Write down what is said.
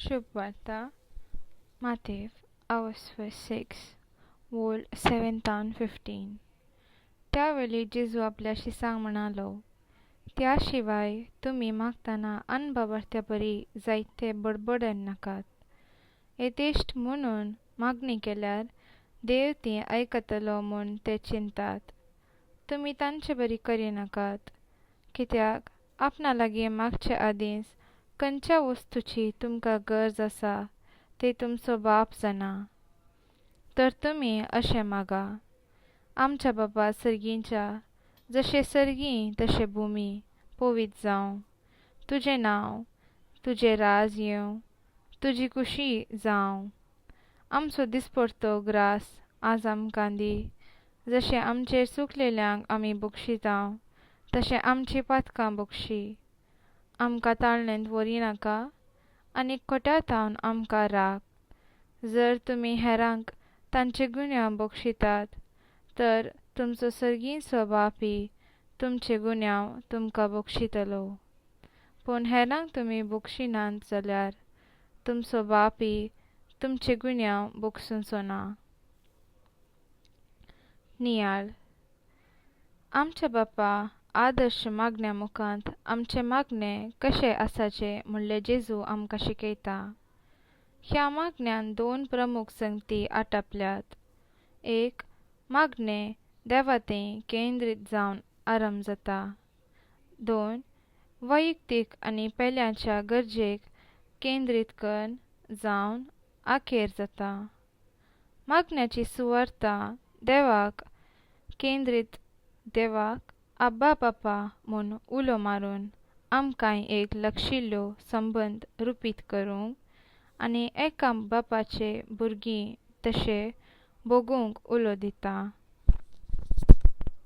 शुभ वार्ता Matthew, verse 6, वोल 7:15. त्यावेळी जेजू आपल्याशी सांग म्हणालो, त्याशिवाय तुम्ही मागताना अनबावरत्या परी जायते बडबडन नाकात. येतेश्ट म्हणून मागणी केल्यार देव ती ऐकतलो म्हूण ते चिंतात. तुम्ही तांचे बरी करी नाकात, कित्याक आपणा लागीं मागचे आदींच खंयच्या वस्तूची तुमकां गरज आसा ते तुमचो बाप जाणा. तर तुमी अशें मागा: आमच्या बापा सर्गींच्या, जशें सर्गी तशें भुमी पवित्र जावं. तुजें नांव, तुजें राज येवं, तुजी खुशी जावं. आमचो दिसपडटो ग्रास आज आमकां दी. जशें आमचेर चुकलेल्यांक आमी बक्षितांव, तशें आमचीं पातकां बक्षी. आमकां ताळणेंत व्हरी नाका, आनी खोट्यांतावन आमकां राख. जर तुमी हेरांक तांचे गुन्यांव बक्षितात, तर तुमचो सर्गीचो बापूय तुमचे गुन्यांव तुमकां बक्षितलो. पूण हेरांक तुमी बक्षिनात जाल्यार तुमचो बापूय तुमचे गुन्यांव बक्षूचो ना. नियाळ. आमच्या बापा आदर्श मागण्या मुखांत आमचे मागणे कशे आसाचे म्हणलें जेजू आमकां शिकयता. ह्या मागण्यान 2 प्रमुख संगती आटापल्यात. एक, मागणे देवातें केंद्रीत जावन आरंभ जाता. 2, वैयक्तीक आनी पेल्याच्या गरजेक केंद्रीत करून जावन आखेर जाता. मागण्याची सुवार्ता देवाक केंद्रीत देवाक आब्बा बापा म्हूण उलो मारून आमकां एक लागशिल्लो संबंद रुपीत करूंक आनी एका बापाचे भुरगीं तशें भोगूंक उलो दिता.